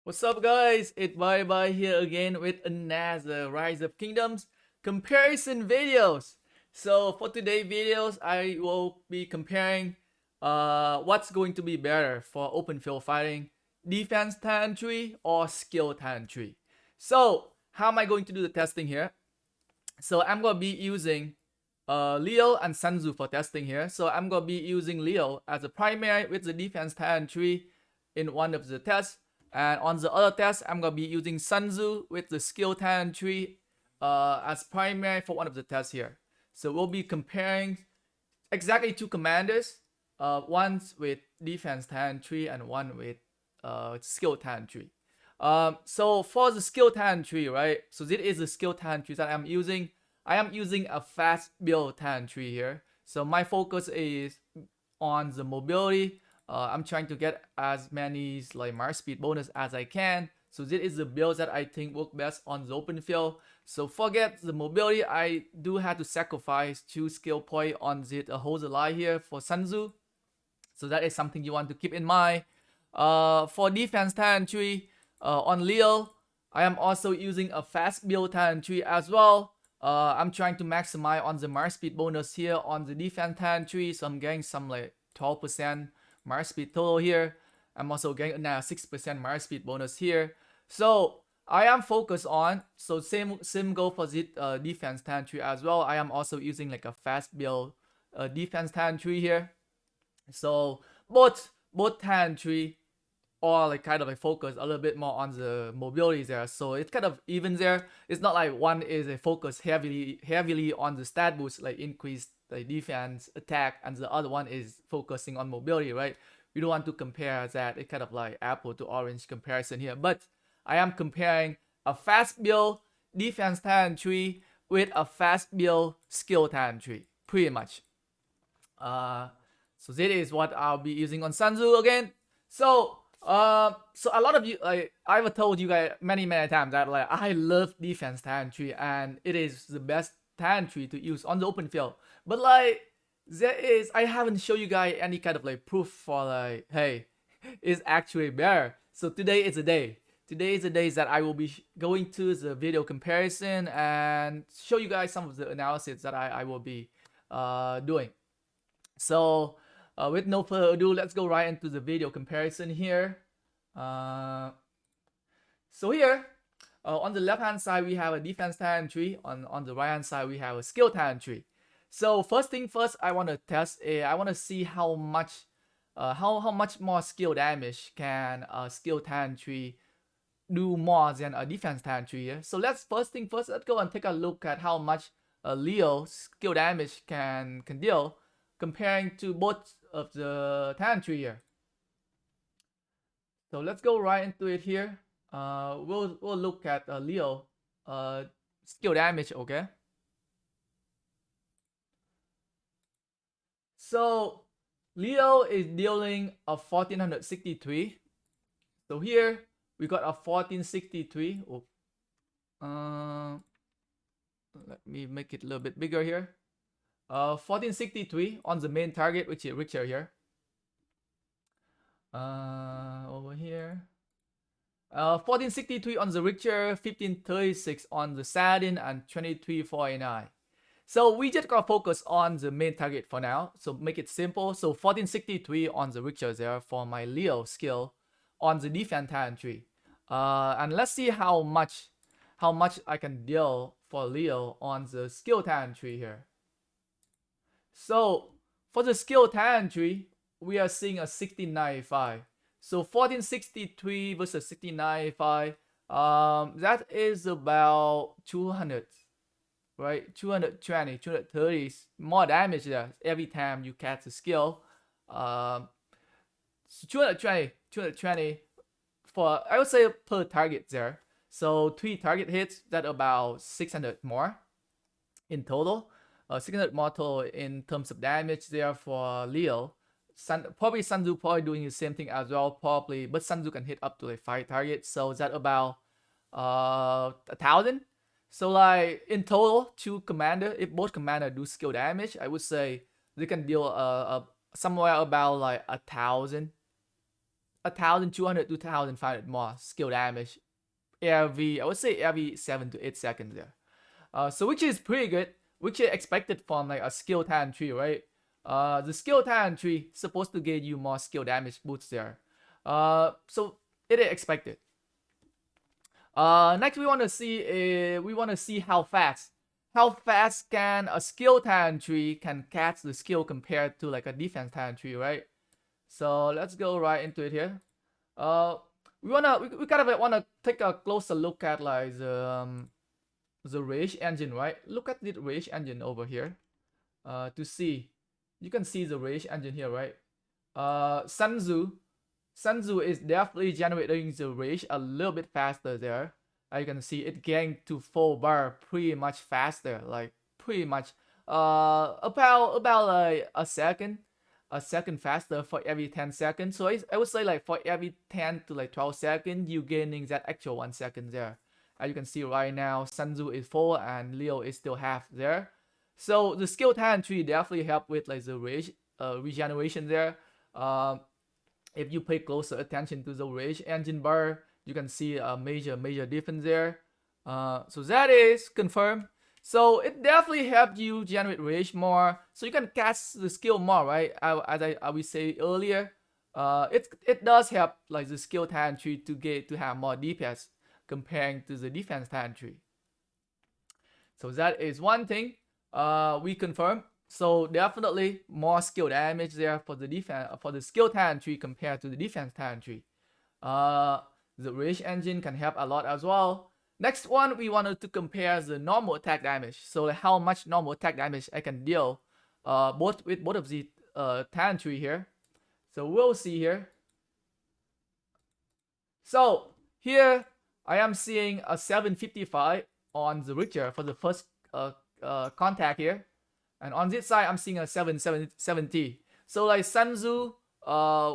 What's up, guys? It's Bye here again with another Rise of Kingdoms comparison videos. So for today's videos, I will be comparing what's going to be better for open field fighting, defense talent tree or skill talent tree. So how am I going to do the testing here? So I'm gonna be using Leo and Sun Tzu for testing here. So I'm gonna be using Leo as a primary with the defense talent tree in one of the tests. And on the other test, I'm gonna be using Sun Tzu with the skill talent tree as primary for one of the tests here. So we'll be comparing exactly two commanders, one with defense talent tree and one with skill talent tree. So for the skill talent tree, right? So this is the skill talent tree that I'm using. I am using a fast build talent tree here. So my focus is on the mobility. I'm trying to get as many like march speed bonus as I can. So this is the build that I think work best on the open field. So forget the mobility. I do have to sacrifice 2 skill point on the hold the line here for Sun Tzu. So that is something you want to keep in mind. For defense talent tree on Leo, I am also using a fast build talent tree as well. I'm trying to maximize on the march speed bonus here on the defense talent tree. So I'm getting some like 12% march speed total here. I'm also getting now 6% march speed bonus here. So I am focused on, so same goal for the defense talent tree as well. I am also using like a fast build defense talent tree here. So both talent tree or like kind of like focus a little bit more on the mobility there. So it's kind of even there. It's not like one is a focus heavily on the stat boost, like increase the defense attack, and the other one is focusing on mobility, right? We don't want to compare that. It's kind of like apple to orange comparison here. But I am comparing a fast build defense talent tree with a fast build skill talent tree, pretty much. So this is what I'll be using on Sun Tzu again. So so a lot of you, like I've told you guys many times that like I love defense talent tree and it is the best talent tree to use on the open field. But like I haven't shown you guys any kind of like proof for like, hey, it's actually better. So today is the day. Today is the day that I will be going to the video comparison and show you guys some of the analysis that I will be doing. So with no further ado, let's go right into the video comparison here. So here, on the left hand side, we have a defense talent tree. On the right hand side, we have a skill talent tree. So first thing first, I want to test. I want to see how much more skill damage can a skill talent tree do more than a defense talent tree here. So let's first go and take a look at how much Leo skill damage can deal comparing to both of the talent tree here. So let's go right into it here. We'll look at Leo skill damage, okay? So Leo is dealing a 1463. So here we got a 1463. Let me make it a little bit bigger here. 1463 on the main target, which is Richter here. Over here. 1463 on the Richter, 1536 on the Saladin, and 2349. So we just gotta focus on the main target for now. So make it simple. So 1463 on the Richter there for my Leo skill on the defense talent tree. And let's see how much I can deal for Leo on the skill talent tree here. So for the skill talent tree, we are seeing a 1695. So 1463 versus 1695. That is about 200, right? 220, 230 more damage there every time you cast a skill. So 220 for, I would say, per target there. So 3 target hits, that about 600 more in total. 600 more total in terms of damage there for Leo. Probably Sun Tzu probably doing the same thing as well, probably, but Sun Tzu can hit up to like 5 targets, so that about 1,000. So like in total, 2 commander, if both commander do skill damage, I would say they can deal somewhere about like 1,000 1,200 to 1,500 more skill damage every, I would say every 7 to 8 seconds there. So which is pretty good, which is expected from like a skill talent tree, right? The skill talent tree supposed to give you more skill damage boosts there. So it is expected. Next we want to see how fast can a skill talent tree can catch the skill compared to like a defense talent tree, right? So let's go right into it here. We kind of wanna take a closer look at like the rage engine, right? Look at the rage engine over here. To see, you can see the rage engine here, right? Sun Tzu is definitely generating the rage a little bit faster there. You can see it getting to full bar pretty much faster, like pretty much about like a second faster for every 10 seconds. So I would say like for every 10 to like 12 seconds, you gaining that actual 1 second there. As you can see right now, Sun Tzu is full and Leo is still half there. So the skill talent tree definitely help with like the rage regeneration there. If you pay closer attention to the rage engine bar, you can see a major difference there. So that is confirmed. So it definitely helps you generate rage more, so you can cast the skill more, right? As I will say earlier, it does help like the skill talent tree to have more DPS comparing to the defense talent tree. So that is one thing we confirm. So definitely more skill damage there for the defense for the skill talent tree compared to the defense talent tree. The rage engine can help a lot as well. Next one, we wanted to compare the normal attack damage. So how much normal attack damage I can deal with both of the talent tree here. So we'll see here. So here I am seeing a 755 on the Richter for the first contact here. And on this side, I'm seeing a 770. So like Sun Tzu,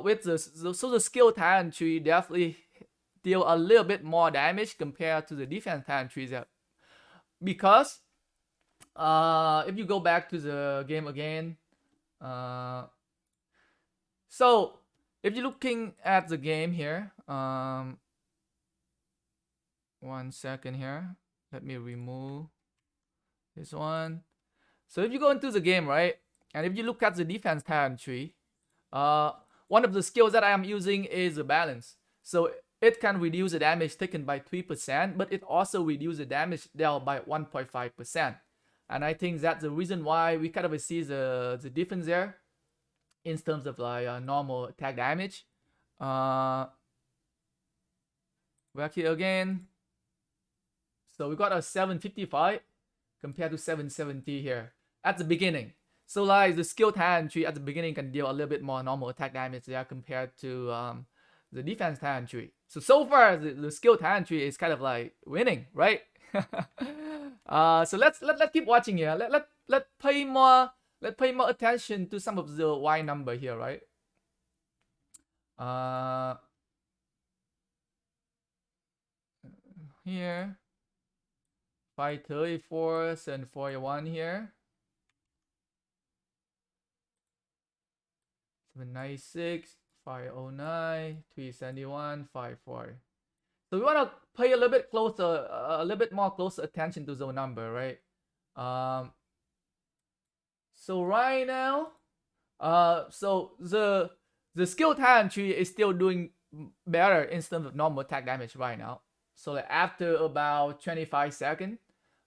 with the skill talent tree definitely deal a little bit more damage compared to the defense talent trees there. Because if you go back to the game again, so if you're looking at the game here, 1 second here, let me remove this one. So if you go into the game, right, and if you look at the defense talent tree, one of the skills that I am using is the balance. So it can reduce the damage taken by 3%, but it also reduces the damage dealt by 1.5%. And I think that's the reason why we kind of see the difference there in terms of like normal attack damage. Back here again. So we got a 755 compared to 770 here at the beginning. So like the skill talent tree at the beginning can deal a little bit more normal attack damage there compared to the defense talent tree. So far the skill talent tree is kind of like winning, right? So let's keep watching here. Let pay more attention to some of the Y number here, right? Here 534 and 41 here. 796, 509, 371, 54. So we want to pay a little bit more closer attention to the number, right? So right now, so the skill talent tree is still doing better in terms of normal attack damage right now. So like after about 25 seconds,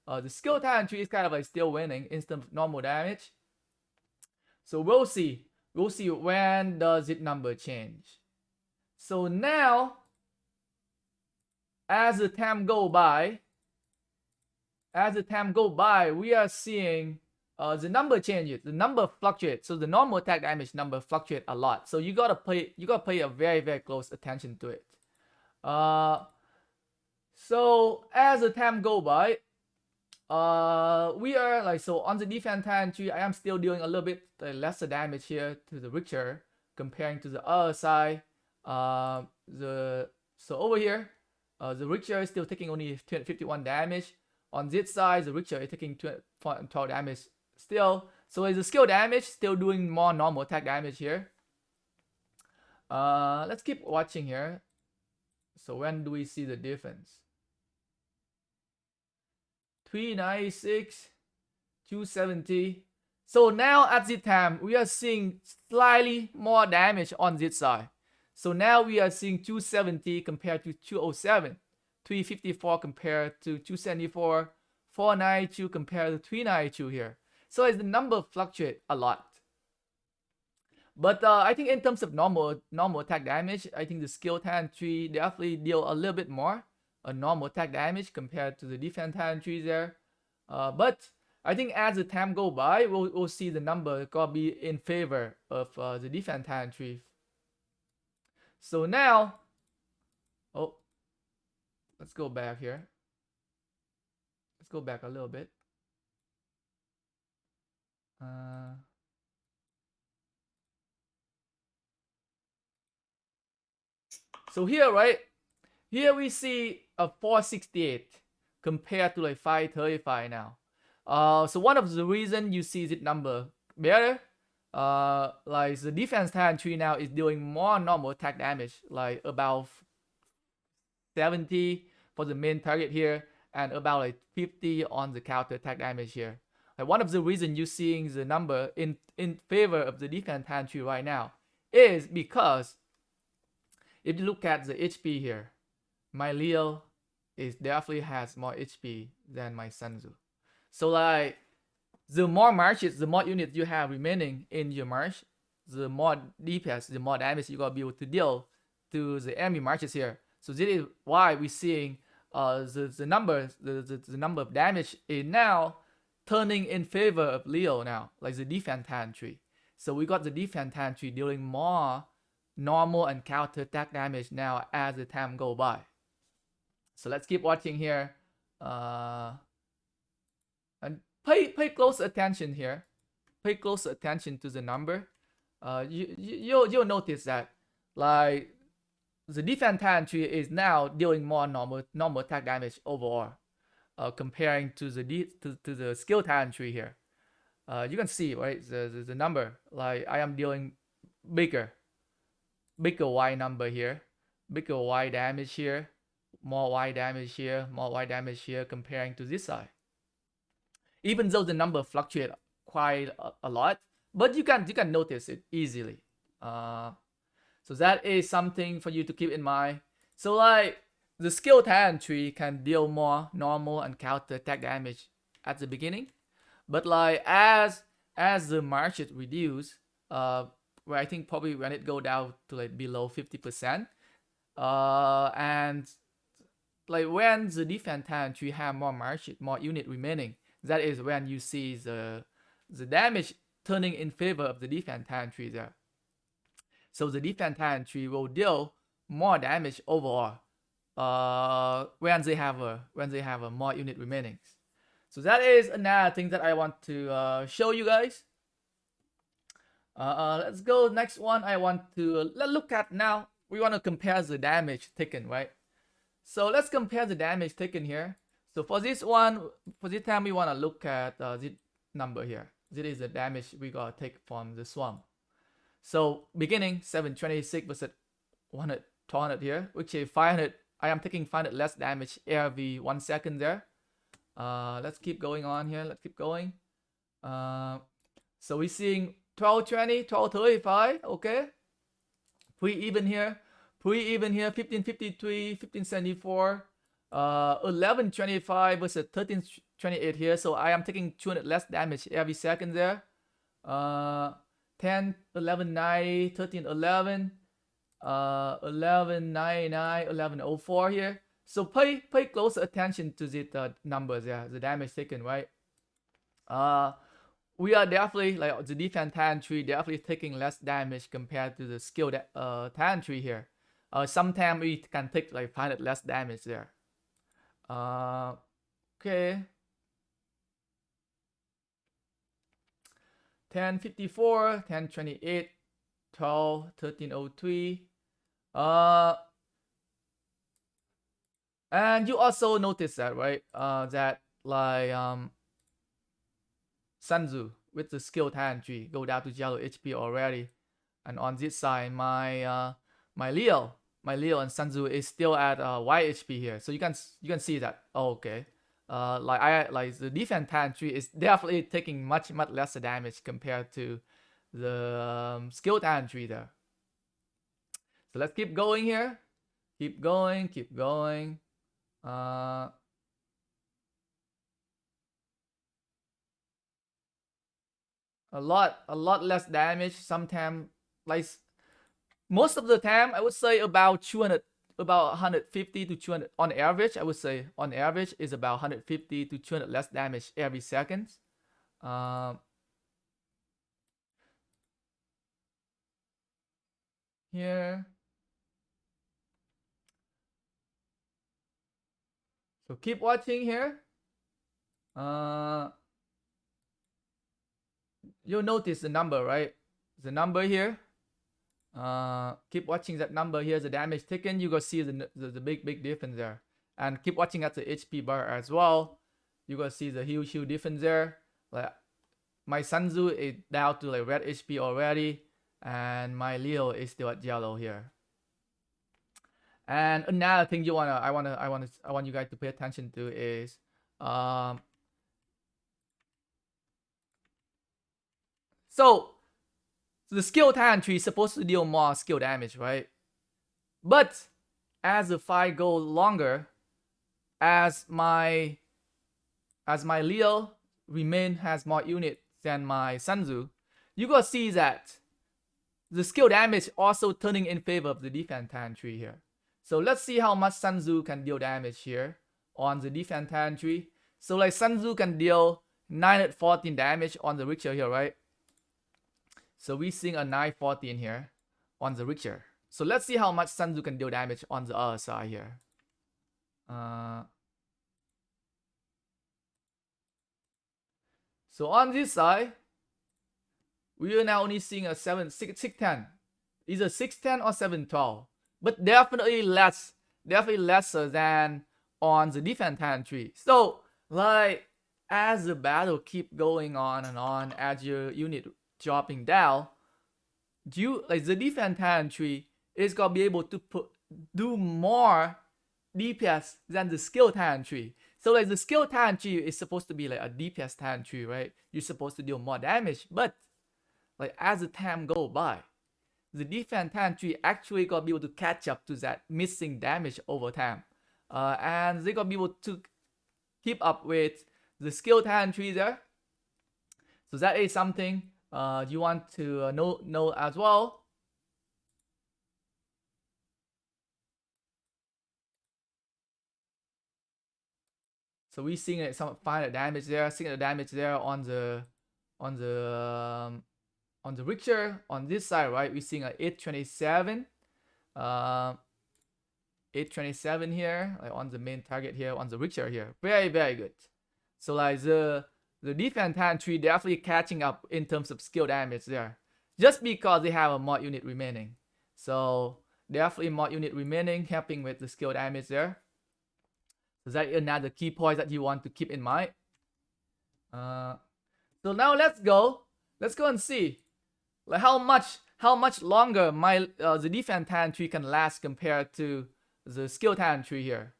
the skill talent tree is kind of like still winning in terms of normal damage. So we'll see when does it number change. So now, as the time go by, we are seeing the number changes, the number fluctuates. So the normal attack damage number fluctuate a lot. So you gotta pay a very close attention to it. So as the time go by, we are like, so on the defense talent tree, I am still doing a little bit lesser damage here to the Richter comparing to the other side. So over here, the Richter is still taking only 51 damage. On this side, the Richter is taking 12 damage still. So the skill damage still doing more normal attack damage here. Let's keep watching here. So when do we see the difference? 396, 270. So now at this time, we are seeing slightly more damage on this side. So now we are seeing 270 compared to 207, 354 compared to 274, 492 compared to 392 here. So as the number fluctuate a lot. But I think in terms of normal attack damage, I think the skill talent tree definitely deal a little bit more normal attack damage compared to the defense talent tree there. But I think as the time go by, we'll see the number gonna be in favor of the defense talent tree. So now, oh, let's go back here. Let's go back a little bit. So here, right? Here we see a 468 compared to like 535 now. So one of the reason you see this number better, like the defense talent tree now is doing more normal attack damage, like about 70 for the main target here, and about like 50 on the counter attack damage here. Like one of the reasons you're seeing the number in favor of the defense talent tree right now is because if you look at the HP here, my Leo is definitely has more HP than my Sanzu. So like the more marches, the more units you have remaining in your march, the more DPS, the more damage you gotta be able to deal to the enemy marches here. So this is why we're seeing the number of damage is now turning in favor of Leo now, like the defense talent tree. So we got the defense talent tree dealing more normal and counter attack damage now as the time go by. So let's keep watching here, and pay close attention here. Pay close attention to the number. You'll notice that like the defense talent tree is now dealing more normal attack damage overall, comparing to the skill talent tree here. You can see right the number, like I am dealing bigger Y number here, bigger Y damage here, more Y damage here, more Y damage here comparing to this side. Even though the number fluctuate quite a lot, but you can notice it easily. So that is something for you to keep in mind. So like the skill talent tree can deal more normal and counter attack damage at the beginning, but like as the marches reduce, where I think probably when it go down to like below 50%, and like when the defense talent tree have more marches, more unit remaining, that is when you see the damage turning in favor of the defense talent tree there. So the defense talent tree will deal more damage overall when they have a more unit remaining. So that is another thing that I want to show you guys. Let's go next one. I want to look at now. We want to compare the damage taken, right? So let's compare the damage taken here. So for this one, for this time, we want to look at this number here. This is the damage we gotta take from the swarm. So beginning 726 versus 100, 200 here, which is 500. I am taking 500 less damage every 1 second there. Let's keep going on here. Let's keep going. So we're seeing 1220, 1235. Okay. Pre-even here. Pre-even here. 1553, 1574. 1125 versus 1328 here. So I am taking 200 less damage every second there. 10, 1190, 1311, 1199, 1104 here. So pay close attention to the numbers, yeah, the damage taken, right? We are definitely like the defense talent tree definitely taking less damage compared to the skill talent tree here. Sometimes we can take like 500 less damage there. Okay. 1054, 1028, 12, 1303. And you also notice that, right? That like Sanzu with the skill talent tree go down to yellow HP already. And on this side, my Leo and Sanzu is still at Y HP here. So you can see that. Oh, okay. Like the defense pantry is definitely taking much less damage compared to the skill pantry there. So let's keep going here. Keep going. A lot less damage. Sometimes, like most of the time, I would say about 200, about 150 to 200 on average. I would say on average is about 150 to 200 less damage every second. Here. So keep watching here. You'll notice the number, right? The number here. Keep watching that number here, the damage taken. You go see the big difference there. And keep watching at the HP bar as well. You go see the huge difference there. Like my Sanzu is down to like red HP already, and my Leo is still at yellow here. And another thing I want you guys to pay attention to is so the skill talent tree is supposed to deal more skill damage, right? But as the fight goes longer, as my Leo has more units than my Sanzu, you gotta see that the skill damage also turning in favor of the defense talent tree here. So let's see how much Sanzu can deal damage here on the defense talent tree. So like Sanzu can deal 914 damage on the Richter here, right? So we're seeing a 914 here on the Richter. So let's see how much Sanzu can deal damage on the other side here. So on this side, we are now only seeing a 610. Either 610 or 712. But definitely lesser than on the defense talent tree. So like as the battle keep going on and on, as your unit dropping down, the defense talent tree is gonna be able to do more DPS than the skill talent tree. So like the skill talent tree is supposed to be like a DPS talent tree, right? You're supposed to deal more damage, but like as the time go by, the defense talent tree actually gonna be able to catch up to that missing damage over time, and they're gonna be able to keep up with the skill talent tree there. So that is something you want to know as well. So we're seeing some 500 damage there, 600 damage there on the Richter. On this side, right, we're seeing an 827. 827 here, like on the main target here, on the Richter here. Very good. So like the defense talent tree definitely catching up in terms of skill damage there, just because they have a mod unit remaining. So definitely mod unit remaining, helping with the skill damage there. So that is another key point that you want to keep in mind. So now let's go and see like how much longer my the defense talent tree can last compared to the skill talent tree here.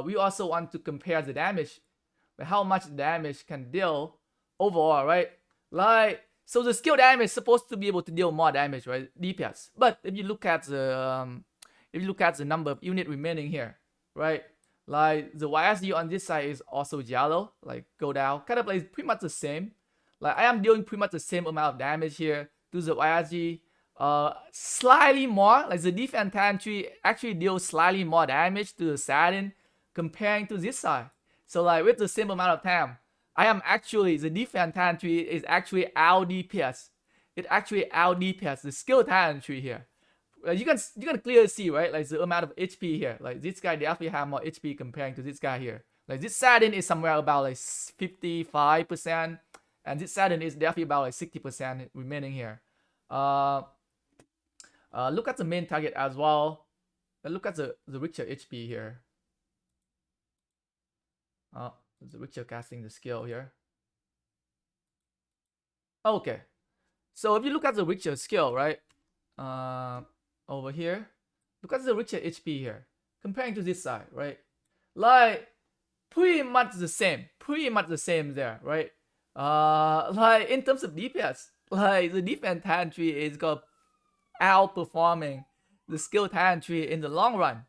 We also want to compare the damage, like how much damage can deal overall, right? Like so the skill damage is supposed to be able to deal more damage, right? DPS. But if you look at the number of unit remaining here, right? Like the YSG on this side is also yellow, like go down, kind of like pretty much the same. Like I am dealing pretty much the same amount of damage here to the YSG. Slightly more, like the defense talent tree actually deals slightly more damage to the Saturn comparing to this side. So like with the same amount of time, the defense talent tree is actually out DPS. It actually out DPS the skill talent tree here. You can clearly see, right, like the amount of HP here. Like this guy definitely have more HP comparing to this guy here. Like this Saturn is somewhere about like 55%, and this Saturn is definitely about like 60% remaining here. Look at the main target as well. Look at the Richter HP here. The Richter casting the skill here. Okay, so if you look at the Richter skill, right, over here, look at the richer HP here, comparing to this side, right? Like pretty much the same there, right? Like in terms of DPS, like the defense Pantry is got outperforming the skill Pantry in the long run.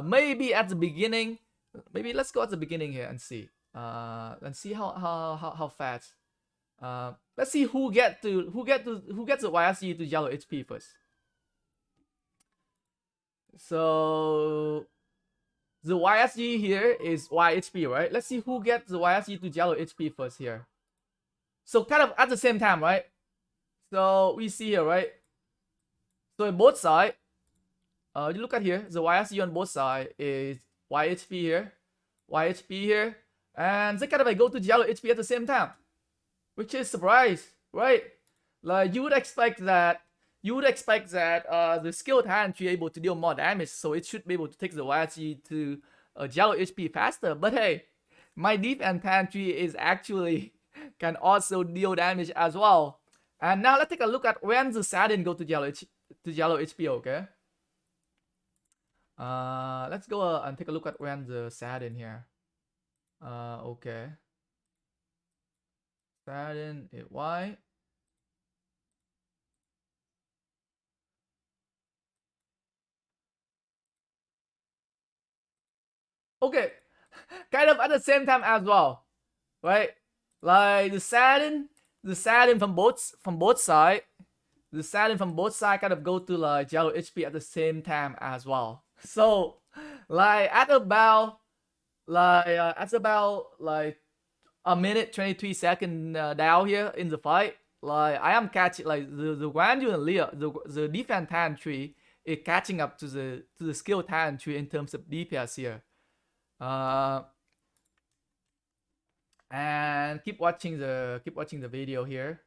Maybe at the beginning, maybe let's go at the beginning here and see. Let's see how fast. Let's see who gets the YSG to yellow HP first. So the YSG here is YHP, right? Let's see who gets the YSG to yellow HP first here. So kind of at the same time, right? So we see here, right? So in both sides, you look at here, the YSG on both sides is YHP here, and they kind of like go to yellow HP at the same time, which is surprise, right? Like you would expect that the skilled hand should be able to deal more damage, so it should be able to take the YSG to yellow HP faster. But hey, my defense pantry is actually can also deal damage as well. And now let's take a look at when the Sadin go to yellow HP, okay? Let's go and take a look at when the Sadin here. Okay. Sadin is Y. Okay, kind of at the same time as well, right? Like the Sadin from both sides, kind of go to like yellow HP at the same time as well. So like at about like a minute 23 seconds down here in the fight, like I am catching like the Guanyu and Leo, the defense Pantry is catching up to the skill Pantry in terms of DPS here. And keep watching the video here.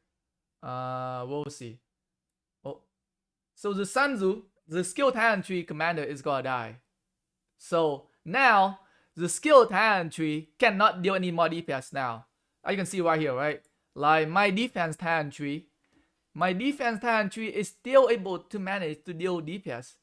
We'll see. Oh, so the Sanzu, the skill talent tree commander is gonna die. So now the skill talent tree cannot deal any more DPS now. As you can see right here, right? Like my defense talent tree is still able to manage to deal DPS.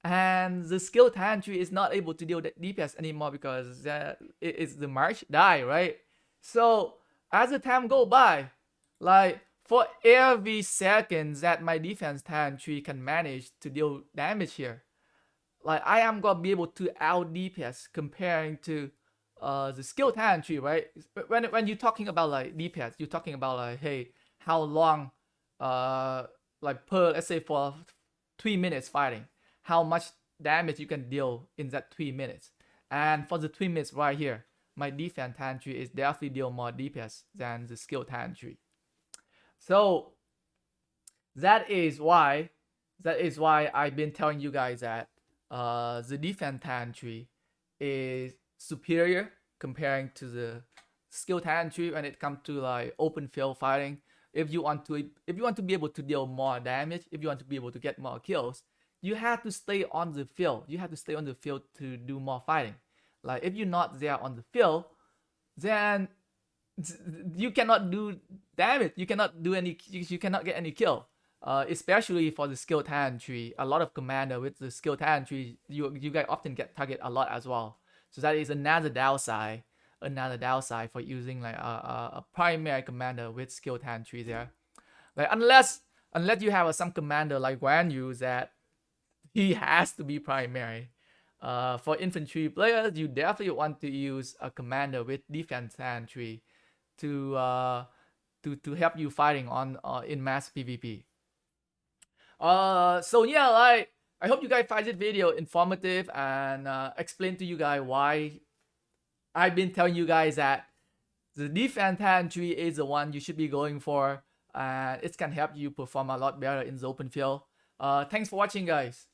And the skill talent tree is not able to deal DPS anymore because it is the March die, right? So as the time go by, like for every second that my defense talent tree can manage to deal damage here, like I am gonna be able to out DPS comparing to the skill talent tree, right? When you're talking about like DPS, you're talking about like, hey, how long like per, let's say for 3 minutes fighting, how much damage you can deal in that 3 minutes. And for the 3 minutes right here, my defense talent tree is definitely deal more DPS than the skill talent tree. So that is why I've been telling you guys that the defense talent tree is superior comparing to the skill talent tree when it comes to like open field fighting. If you want to be able to deal more damage, if you want to be able to get more kills, you have to stay on the field. You have to stay on the field to do more fighting. Like if you're not there on the field, then you cannot do damage. You cannot do any. You cannot get any kill. Especially for the skill talent tree, a lot of commander with the skill talent tree, you guys often get target a lot as well. So that is another downside for using like a primary commander with skill talent tree there. Like unless you have some commander like Guanyu that he has to be primary. For infantry players, you definitely want to use a commander with defense talent tree to help you fighting on in mass PvP. So yeah, like I hope you guys find this video informative and explain to you guys why I've been telling you guys that the defense talent tree is the one you should be going for, and it can help you perform a lot better in the open field. Thanks for watching, guys.